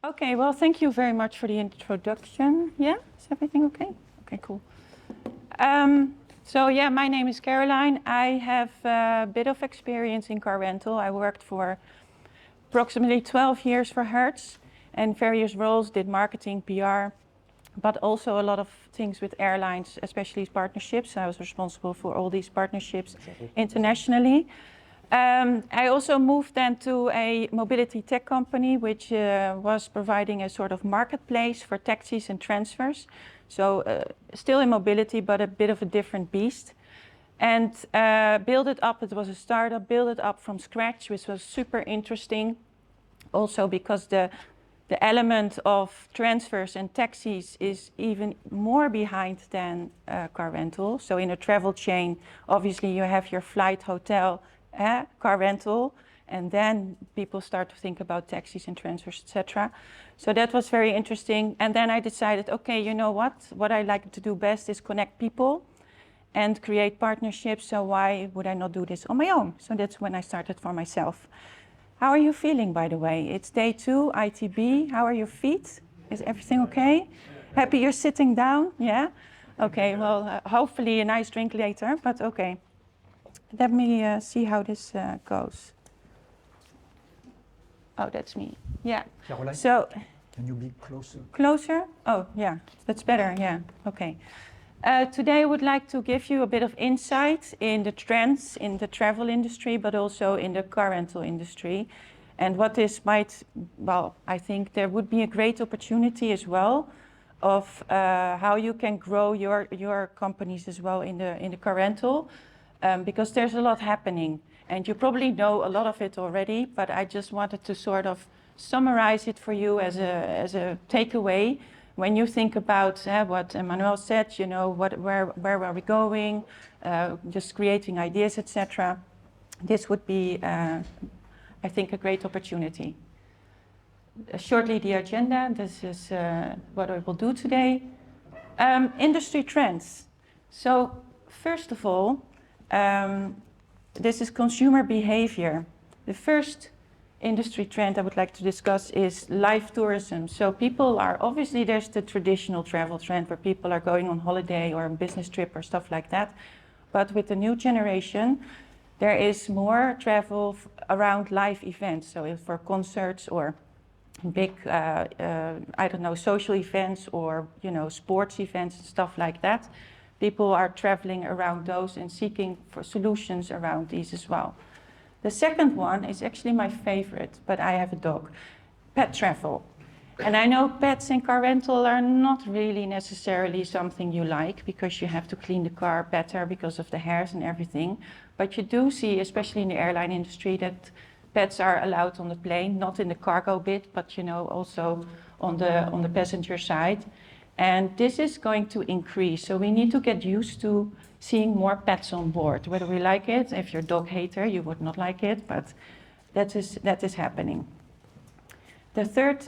Okay, well, thank you very much for the introduction. Yeah, is everything okay? Okay, cool. So yeah, my name is Caroline. I have a bit of experience in car rental. I worked for approximately 12 years for Hertz and various roles, did marketing, PR, but also a lot of things with airlines, especially partnerships. I was responsible for all these partnerships internationally. I also moved then to a mobility tech company, which was providing a sort of marketplace for taxis and transfers. So still in mobility, but a bit of a different beast. And build it up, it was a startup, build it up from scratch, which was super interesting. Also because the element of transfers and taxis is even more behind than car rental. So in a travel chain, obviously you have your flight, hotel, car rental, and then people start to think about taxis and transfers, etc. So that was very interesting. And then I decided, okay, you know what I like to do best is connect people and create partnerships. So why would I not do this on my own? So that's when I started for myself. How are you feeling, by the way? It's day 2, ITB. How are your feet? Is everything okay? Happy you're sitting down? Yeah? Okay, well, hopefully a nice drink later, but okay. Let me see how this goes. Oh, that's me. Yeah. Caroline, So, can you be closer? Closer? Oh, yeah, that's better. Yeah, okay. Today I would like to give you a bit of insight in the trends in the travel industry, but also in the car rental industry. And what this might, well, I think there would be a great opportunity as well of how you can grow your companies as well in the car rental, because there's a lot happening. And you probably know a lot of it already, but I just wanted to sort of summarize it for you as a takeaway. When you think about what Emmanuel said, you know, where are we going, just creating ideas, etc. This would be, I think, a great opportunity. Shortly, the agenda. This is what I will do today. Industry trends. So, first of all, this is consumer behavior. The first industry trend I would like to discuss is live tourism. So people are, obviously there's the traditional travel trend where people are going on holiday or a business trip or stuff like that. But with the new generation, there is more travel around live events. So if for concerts or big, I don't know, social events or, you know, sports events and stuff like that. People are traveling around those and seeking for solutions around these as well. The second one is actually my favorite, but I have a dog, pet travel. And I know pets in car rental are not really necessarily something you like because you have to clean the car better because of the hairs and everything. But you do see, especially in the airline industry, that pets are allowed on the plane, not in the cargo bit, but you know, also on the passenger side. And this is going to increase. So we need to get used to seeing more pets on board, whether we like it. If you're a dog hater, you would not like it, but that is happening. The third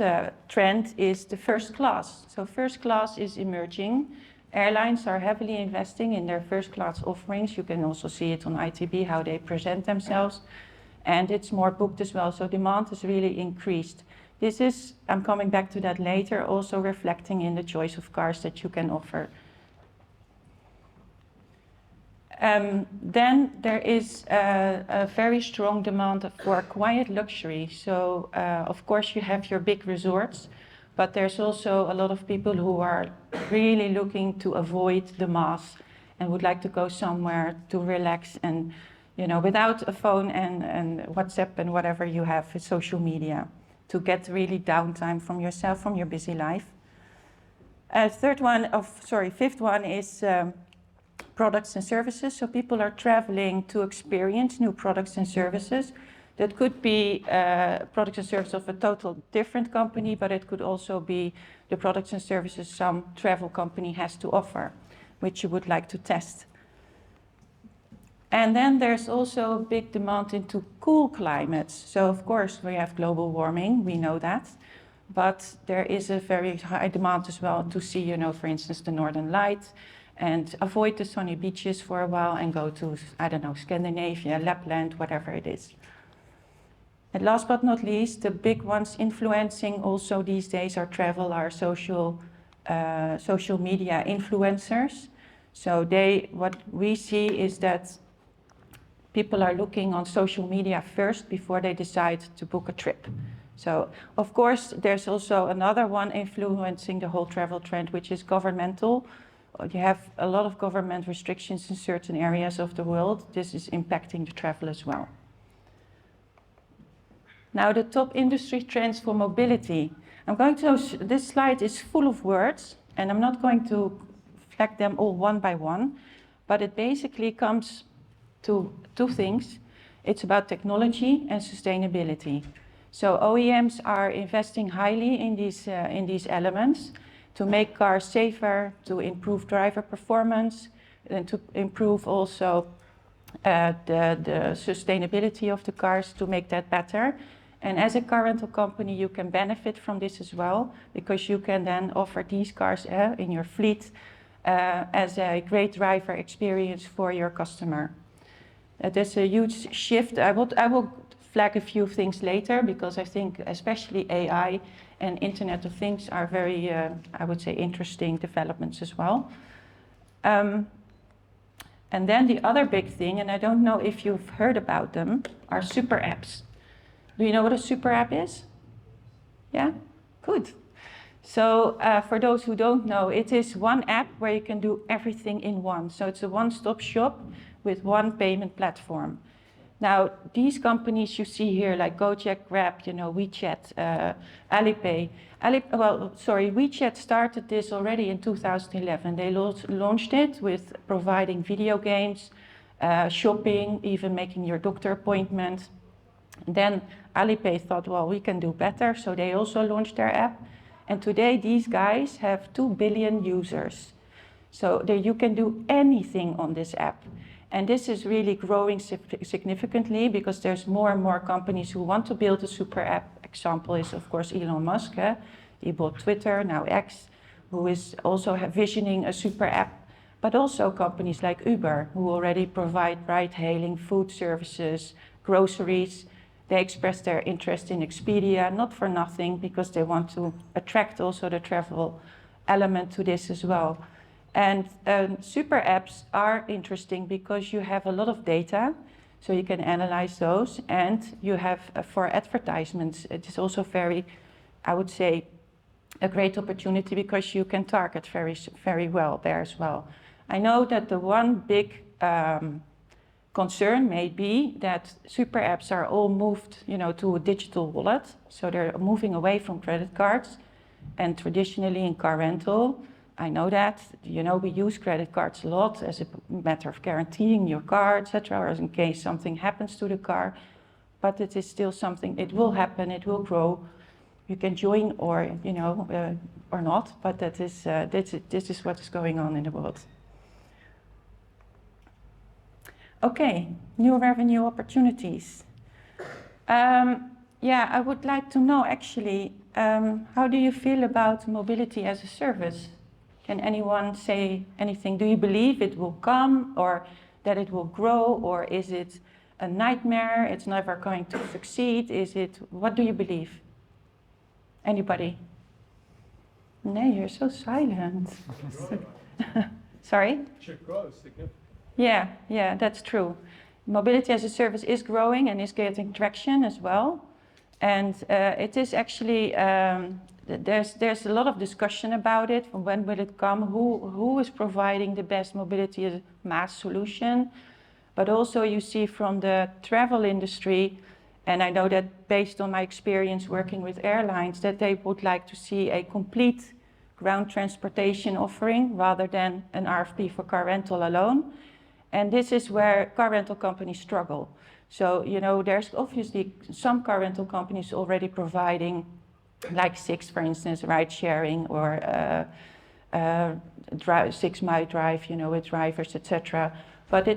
trend is the first class. So first class is emerging. Airlines are heavily investing in their first class offerings. You can also see it on ITB, how they present themselves. And it's more booked as well, so demand has really increased. This is, I'm coming back to that later, also reflecting in the choice of cars that you can offer. Then there is a very strong demand for quiet luxury. So of course you have your big resorts, but there's also a lot of people who are really looking to avoid the mass and would like to go somewhere to relax and, you know, without a phone and WhatsApp and whatever you have with social media, to get really downtime from yourself, from your busy life. Fifth one is products and services. So people are traveling to experience new products and services. That could be products and services of a total different company, but it could also be the products and services some travel company has to offer, which you would like to test. And then there's also a big demand into cool climates. So of course we have global warming, we know that. But there is a very high demand as well to see, you know, for instance, the Northern Lights, and avoid the sunny beaches for a while and go to, I don't know, Scandinavia, Lapland, whatever it is. And last but not least, the big ones influencing also these days our travel, our social media influencers. So what we see is that people are looking on social media first before they decide to book a trip. So, of course, there's also another one influencing the whole travel trend, which is governmental. You have a lot of government restrictions in certain areas of the world. This is impacting the travel as well. Now, the top industry trends for mobility. This slide is full of words, and I'm not going to flag them all one by one, but it basically comes to two things. It's about technology and sustainability. So OEMs are investing highly in these elements to make cars safer, to improve driver performance, and to improve also the sustainability of the cars, to make that better. And as a car rental company, you can benefit from this as well, because you can then offer these cars in your fleet as a great driver experience for your customer. There's a huge shift. I will flag a few things later, because I think especially AI and Internet of Things are very, I would say, interesting developments as well. And then the other big thing, and I don't know if you've heard about them, are super apps. Do you know what a super app is? Yeah? Good. So for those who don't know, it is one app where you can do everything in one. So it's a one-stop shop with one payment platform. Now, these companies you see here, like Gojek, Grab, WeChat, Alipay. WeChat started this already in 2011. They launched it with providing video games, shopping, even making your doctor appointment. And then Alipay thought, well, we can do better, so they also launched their app. And today these guys have 2 billion users. So you can do anything on this app. And this is really growing significantly, because there's more and more companies who want to build a super app. Example is, of course, Elon Musk. He bought Twitter, now X, who is also visioning a super app. But also companies like Uber, who already provide ride-hailing, food services, groceries. They express their interest in Expedia, not for nothing, because they want to attract also the travel element to this as well. And super apps are interesting because you have a lot of data, so you can analyze those, and you have, for advertisements, it is also very, I would say, a great opportunity, because you can target very, very well there as well. I know that the one big concern may be that super apps are all moved, to a digital wallet, so they're moving away from credit cards. And traditionally in car rental, I know that, we use credit cards a lot as a matter of guaranteeing your car, etc., or in case something happens to the car. But it is still something, it will happen, it will grow. You can join or, or not, but this is what is going on in the world. Okay, new revenue opportunities. I would like to know actually, how do you feel about mobility as a service? Can anyone say anything? Do you believe it will come, or that it will grow, or is it a nightmare? It's never going to succeed? What do you believe? Anybody? No, you're so silent. Sorry? It should grow significantly. Yeah, that's true. Mobility as a service is growing and is getting traction as well. And it is actually, there's a lot of discussion about it. When will it come? Who is providing the best mobility as a mass solution? But also you see from the travel industry, and I know that based on my experience working with airlines, that they would like to see a complete ground transportation offering rather than an RFP for car rental alone. And this is where car rental companies struggle. So, there's obviously some car rental companies already providing, like Six, for instance, ride sharing, or 6 Mile Drive, with drivers, etc. But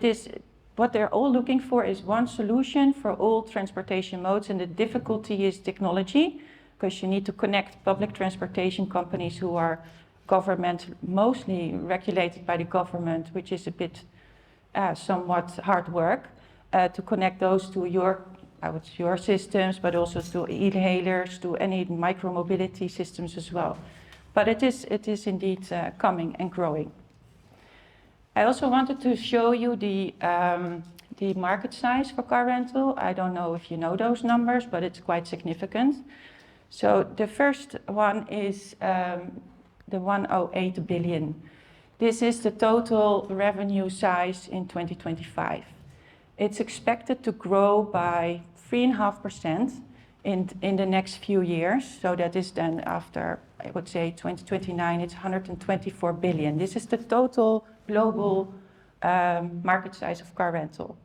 what they're all looking for is one solution for all transportation modes, and the difficulty is technology, because you need to connect public transportation companies who are mostly regulated by the government, which is a bit somewhat hard work, to connect those to your, it's your systems, but also to e-hailers, to any micro-mobility systems as well. But it is indeed coming and growing. I also wanted to show you the market size for car rental. I don't know if you know those numbers, but it's quite significant. So the first one is the 108 billion. This is the total revenue size in 2025. It's expected to grow by 3.5% in the next few years. So that is then after, I would say, 2029, it's 124 billion. This is the total global market size of car rental.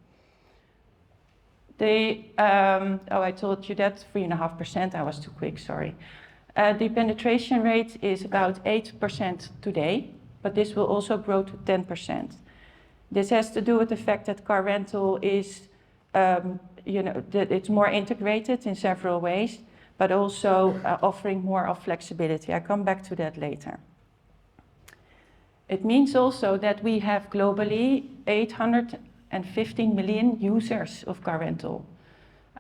I told you that 3.5%, I was too quick, sorry. The penetration rate is about 8% today, but this will also grow to 10%. This has to do with the fact that car rental is, that it's more integrated in several ways, but also offering more of flexibility. I come back to that later. It means also that we have globally 815 million users of car rental.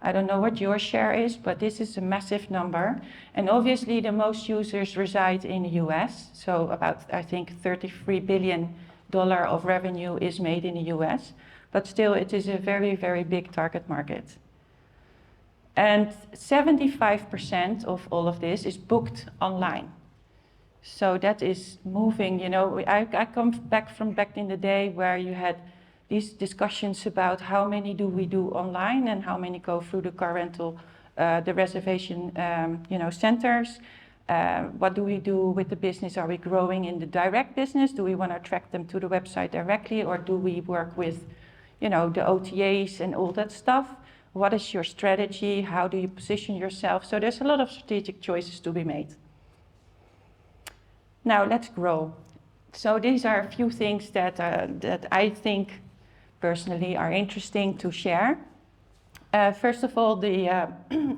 I don't know what your share is, but this is a massive number. And obviously the most users reside in the US. So about, I think, $33 billion of revenue is made in the US. But still, it is a very, very big target market. And 75% of all of this is booked online. So that is moving, I come back from back in the day where you had these discussions about how many do we do online and how many go through the car rental, the reservation, centers. What do we do with the business? Are we growing in the direct business? Do we want to attract them to the website directly, or do we work with, the OTAs and all that stuff? What is your strategy? How do you position yourself? So there's a lot of strategic choices to be made. Now let's grow. So these are a few things that I think personally are interesting to share. First of all, the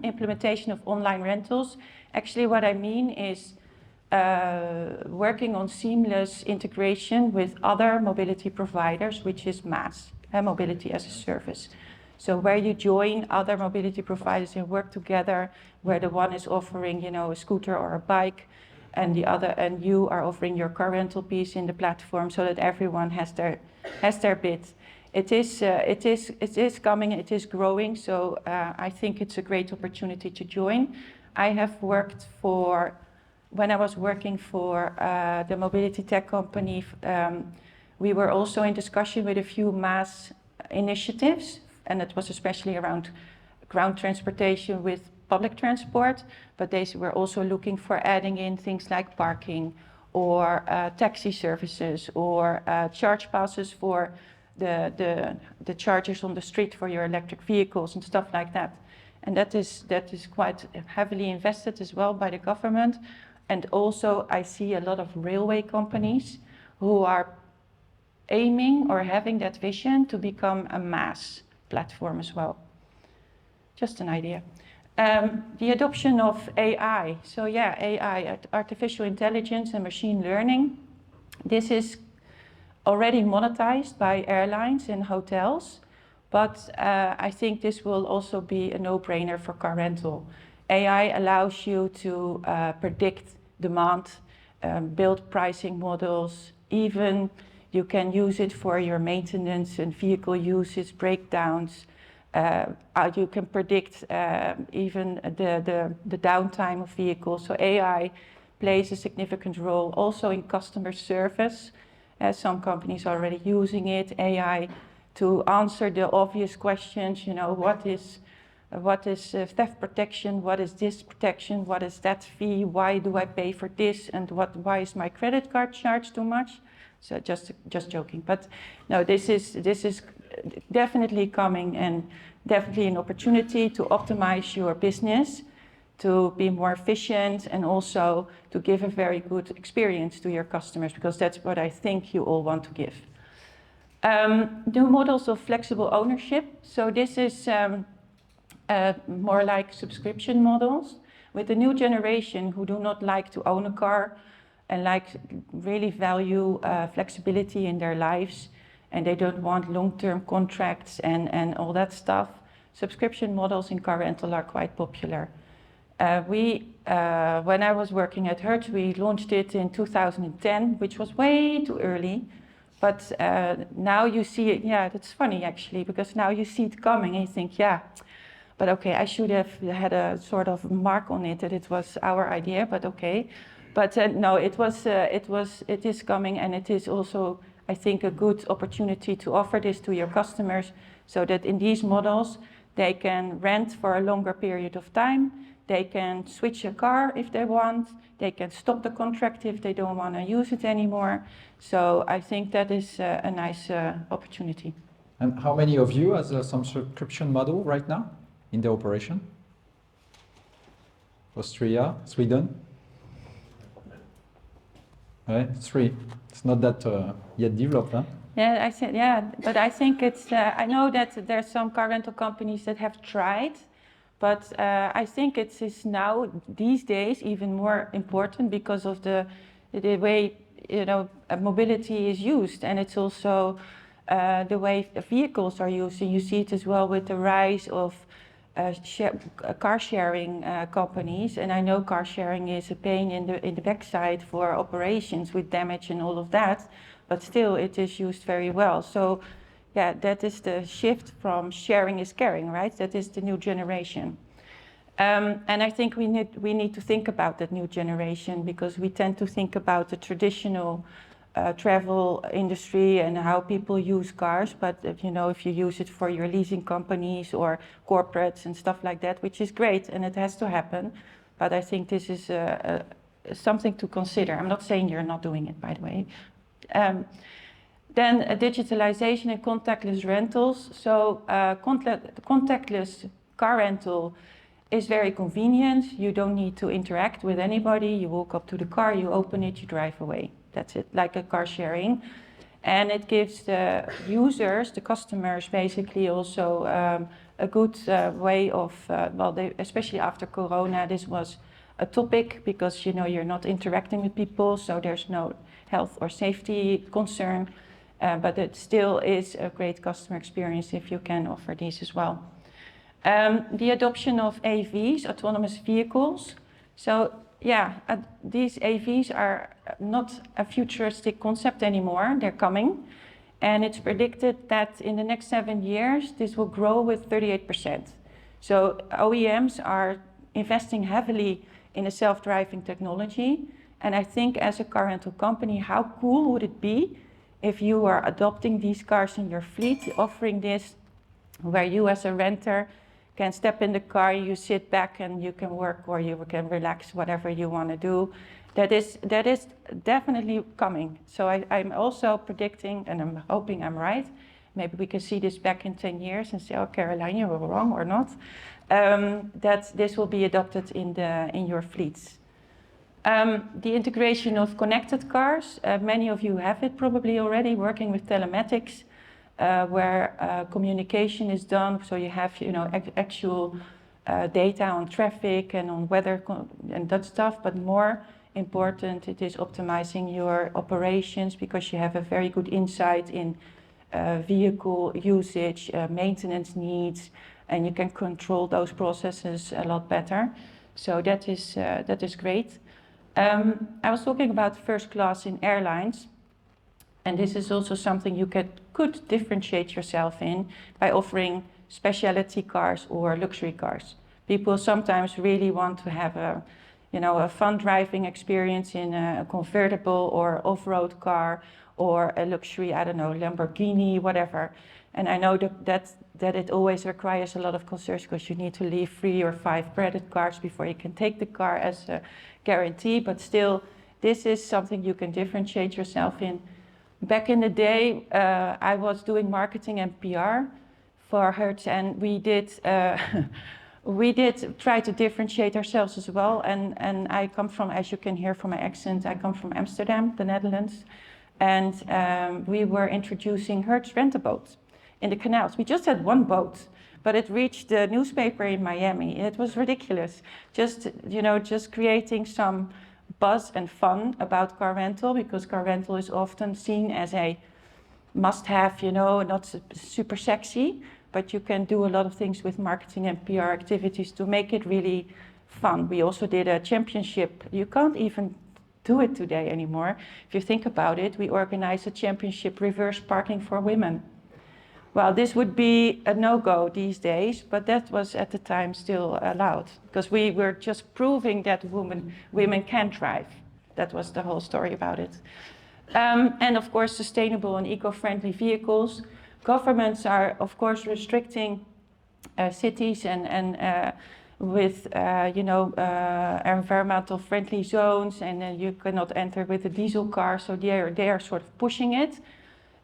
implementation of online rentals. Actually, what I mean is working on seamless integration with other mobility providers, which is MaaS, mobility as a service. So where you join other mobility providers and work together, where the one is offering, a scooter or a bike, and you are offering your car rental piece in the platform, so that everyone has their bit. It is coming. It is growing. So I think it's a great opportunity to join. I have worked when I was working for the mobility tech company. We were also in discussion with a few MaaS initiatives, and it was especially around ground transportation with public transport, but they were also looking for adding in things like parking or taxi services or charge passes for the chargers on the street for your electric vehicles and stuff like that. And that is quite heavily invested as well by the government. And also I see a lot of railway companies who are aiming or having that vision to become a MaaS platform as well. Just an idea. The adoption of AI. So yeah, AI, artificial intelligence and machine learning. This is already monetized by airlines and hotels, but I think this will also be a no-brainer for car rental. AI allows you to predict demand, build pricing models, even you can use it for your maintenance and vehicle usage, breakdowns. You can predict even the downtime of vehicles. So AI plays a significant role also in customer service. Some companies are already using it, AI, to answer the obvious questions. What is theft protection? What is this protection? What is that fee? Why do I pay for this? And why is my credit card charged too much? So just joking, but no, this is definitely coming, and definitely an opportunity to optimize your business, to be more efficient, and also to give a very good experience to your customers, because that's what I think you all want to give. New models of flexible ownership. So this is more like subscription models with the new generation who do not like to own a car and really value flexibility in their lives, and they don't want long-term contracts and all that stuff. subscription models in car rental are quite popular. When I was working at Hertz, we launched it in 2010, which was way too early. But now you see it, yeah, that's funny actually, because now you see it coming and you think, yeah, but okay, I should have had a sort of mark on it that it was our idea, but okay. But no, it is coming, and it is also, I think, a good opportunity to offer this to your customers so that in these models, they can rent for a longer period of time. They can switch a car if they want. They can stop the contract if they don't want to use it anymore. So I think that is a nice opportunity. And how many of you has some subscription model right now in the operation? Austria, Sweden? Right, 3. It's not that yet developed, huh? Yeah, I said, yeah, but I think it's, I know that there's some car rental companies that have tried, but I think it is now, these days, even more important because of the way, you know, mobility is used, and it's also the way vehicles are used. And you see it as well with the rise of car sharing companies. And I know car sharing is a pain in the backside for operations with damage and all of that, but still it is used very well. So yeah, that is the shift from sharing is caring, right? That is the new generation. And I think we need to think about that new generation, because we tend to think about the traditional travel industry and how people use cars, but if you use it for your leasing companies or corporates and stuff like that, which is great and it has to happen, but I think this is something to consider. I'm not saying you're not doing it, by the way. Then digitalization and contactless rentals. So contactless car rental is very convenient. You don't need to interact with anybody. You walk up to the car, you open it, you drive away. That's it, like a car sharing. And it gives the users, the customers, basically also a good way of, especially after Corona, this was a topic because you're not interacting with people, so there's no health or safety concern, but it still is a great customer experience if you can offer these as well. The adoption of AVs, autonomous vehicles. So yeah, these AVs are not a futuristic concept anymore, they're coming. And it's predicted that in the next 7 years, this will grow with 38%. So OEMs are investing heavily in a self-driving technology. And I think as a car rental company, how cool would it be if you are adopting these cars in your fleet, offering this where you as a renter can step in the car, you sit back and you can work or you can relax, whatever you want to do. That is definitely coming. So I'm also predicting, and I'm hoping I'm right, maybe we can see this back in 10 years and say, oh, Caroline, you were wrong or not, that this will be adopted in your fleets. The integration of connected cars, many of you have it probably already, working with telematics, where communication is done, so you have actual data on traffic and on weather and that stuff, but more important, it is optimizing your operations because you have a very good insight in vehicle usage, maintenance needs, and you can control those processes a lot better. So that is great. I was talking about first class in airlines. And this is also something you could differentiate yourself in by offering specialty cars or luxury cars. People sometimes really want to have a fun driving experience in a convertible or off-road car or a luxury, I don't know, Lamborghini, whatever. And I know that it always requires a lot of concerns because you need to leave 3 or 5 credit cards before you can take the car as a guarantee. But still, this is something you can differentiate yourself in. Back in the day, I was doing marketing and PR for Hertz, and we did try to differentiate ourselves as well. And I come from, as you can hear from my accent, I come from Amsterdam, the Netherlands, and we were introducing Hertz rent-a-boat in the canals. We just had 1 boat, but it reached the newspaper in Miami. It was ridiculous. Just creating some buzz and fun about car rental, because car rental is often seen as a must-have, not super sexy, but you can do a lot of things with marketing and PR activities to make it really fun. We also did a championship. You can't even do it today anymore. If you think about it, we organized a championship reverse parking for women. Well, this would be a no-go these days, but that was at the time still allowed because we were just proving that women can drive. That was the whole story about it. And of course, sustainable and eco-friendly vehicles. Governments are, of course, restricting cities and with environmental friendly zones, and you cannot enter with a diesel car. So they are sort of pushing it.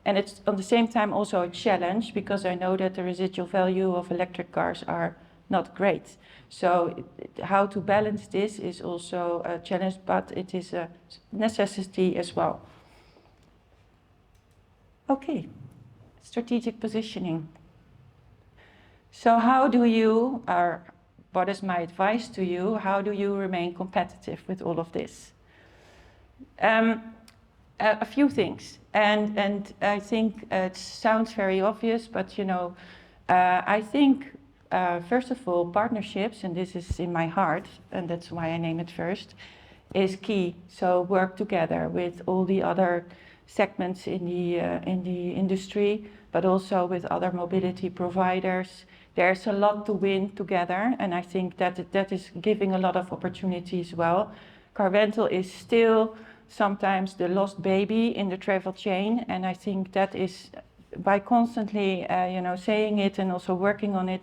And it's at the same time also a challenge because I know that the residual value of electric cars are not great. So how to balance this is also a challenge, but it is a necessity as well. Okay, strategic positioning. So how do you, or what is my advice to you, how do you remain competitive with all of this? A few things, and I think it sounds very obvious, but I think first of all, partnerships, and this is in my heart, and that's why I name it first, is key. So work together with all the other segments in the industry, but also with other mobility providers. There's a lot to win together, and I think that is giving a lot of opportunity as well. Car rental is still sometimes the lost baby in the travel chain, and I think that is by constantly saying it and also working on it,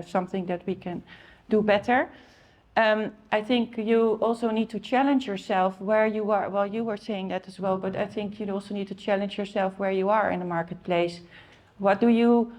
something that we can do better. I think you also need to challenge yourself where you are. Well, you were saying that as well, but I think you also need to challenge yourself where you are in the marketplace. What do you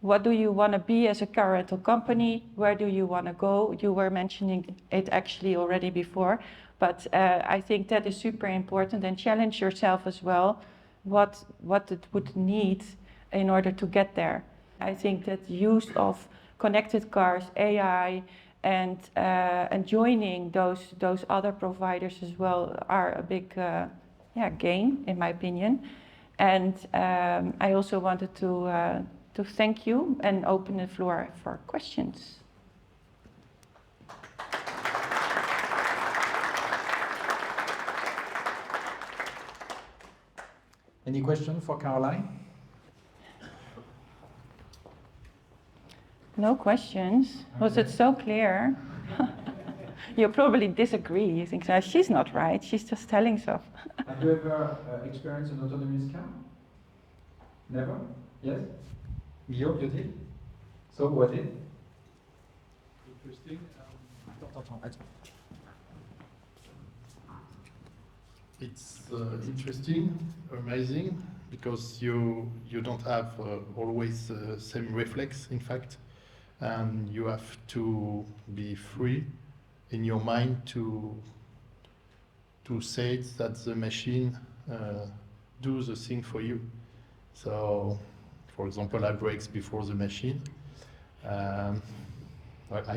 want to be as a car rental company? Where do you want to go? You were mentioning it actually already before. But I think that is super important, and challenge yourself as well what it would need in order to get there. I think that use of connected cars, AI, and joining those other providers as well are a big gain, in my opinion. And I also wanted to thank you and open the floor for questions. Any question for Caroline? No questions. Okay. Was it so clear? You probably disagree. You think, she's not right. She's just telling so. Have you ever experienced an autonomous car? Never? Yes? WeYield, you did? So what did? Interesting. It's interesting, amazing, because you don't have always the same reflex, in fact, and you have to be free in your mind to say that the machine do the thing for you. So, for example, I brakes before the machine. I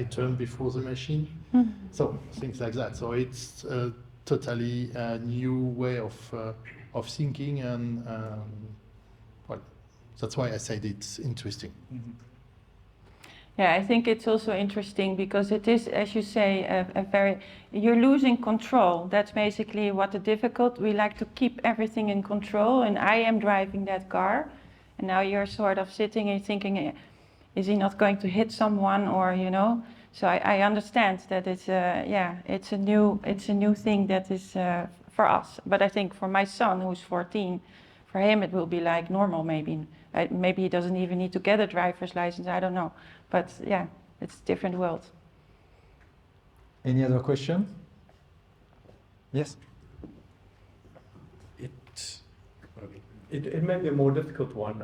turn before the machine. Mm-hmm. So things like that. So it's totally a new way of thinking, and well, that's why I said it's interesting. Mm-hmm. Yeah, I think it's also interesting because it is, as you say, you're losing control. That's basically what the difficult. We like to keep everything in control, and I am driving that car, and now you're sort of sitting and thinking, is he not going to hit someone, or So I understand that it's a new thing that is for us. But I think for my son, who's 14, for him it will be like normal maybe. Maybe he doesn't even need to get a driver's license, I don't know. But yeah, it's a different world. Any other question? Yes? It may be a more difficult one,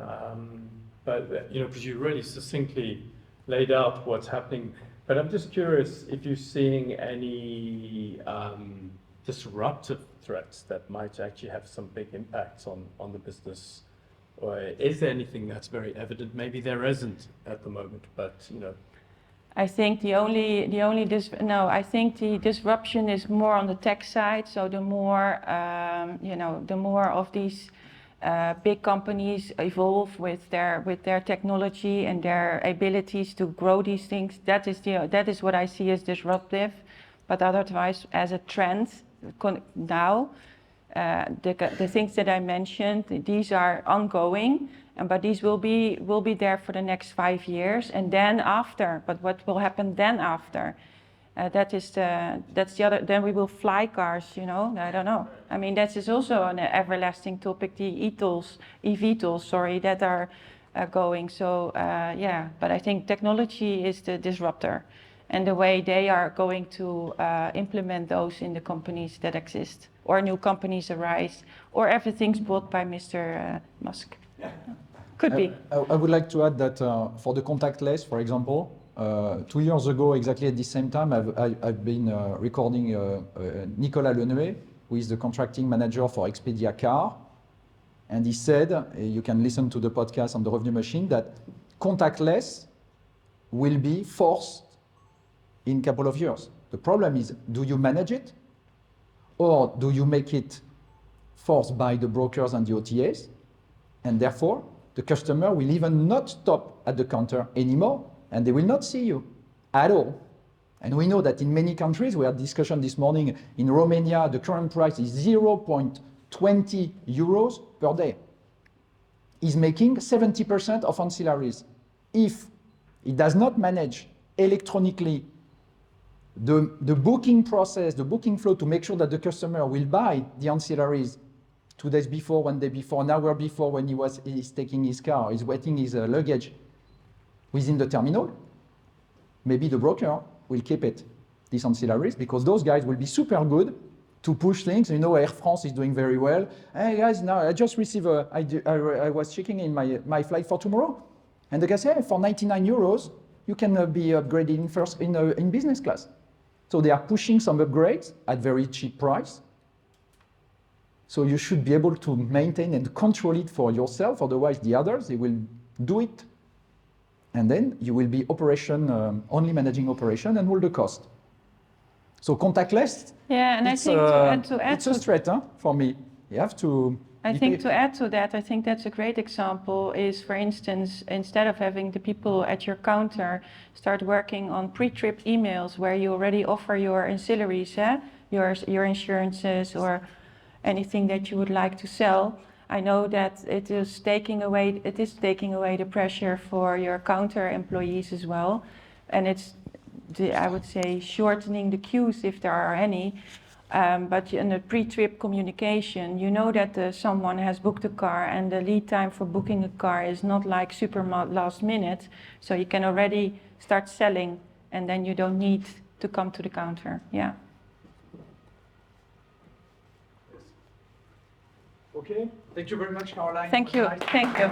but because you really succinctly laid out what's happening. But I'm just curious if you're seeing any disruptive threats that might actually have some big impacts on the business. Or is there anything that's very evident? Maybe there isn't at the moment, but I think I think the disruption is more on the tech side. So the more of these big companies evolve with their technology and their abilities to grow these things. That is what I see as disruptive. But otherwise, as a trend now, the things that I mentioned, these are ongoing, but these will be there for the next 5 years, and then after. But what will happen then after? That's the other. Then we will fly cars, you know. I don't know. I mean, that is also an everlasting topic. The eVTOLs, sorry, that are going. So yeah, but I think technology is the disruptor, and the way they are going to implement those in the companies that exist, or new companies arise, or everything's bought by Mr. Musk. Yeah. Could be. I would like to add that for the contactless, for example, 2 years ago, exactly at the same time, I've been recording Nicolas Leneuet, who is the contracting manager for Expedia Car. And he said, you can listen to the podcast on the Revenue Machine, that contactless will be forced in a couple of years. The problem is, do you manage it? Or do you make it forced by the brokers and the OTAs? And therefore, the customer will even not stop at the counter anymore, and they will not see you at all. And we know that in many countries, we had discussion this morning, in Romania, the current price is 0.20 euros per day. He's making 70% of ancillaries. If he does not manage electronically the booking process, the booking flow, to make sure that the customer will buy the ancillaries 2 days before, 1 day before, an hour before, when he's taking his car, he's waiting his luggage within the terminal, maybe the broker will keep it, these ancillaries, because those guys will be super good to push things. You know, Air France is doing very well. Hey guys, now I just received I was checking in my flight for tomorrow, and the guy said, hey, for 99 euros, you can be upgraded in business class. So they are pushing some upgrades at very cheap price. So you should be able to maintain and control it for yourself. Otherwise, the others, they will do it. And then you will be only managing operation and all the cost. So contactless, Yeah, and I think to add it's a threat for me. You have to... I think to add to that, I think that's a great example is, for instance, instead of having the people at your counter start working on pre-trip emails where you already offer your ancillaries, your insurances or anything that you would like to sell. I know that it is taking away the pressure for your counter employees as well, and it's I would say shortening the queues if there are any. But in the pre-trip communication, you know that someone has booked a car, and the lead time for booking a car is not like super last minute, so you can already start selling, and then you don't need to come to the counter. Yeah. Okay, thank you very much, Caroline. Thank you. Thank you.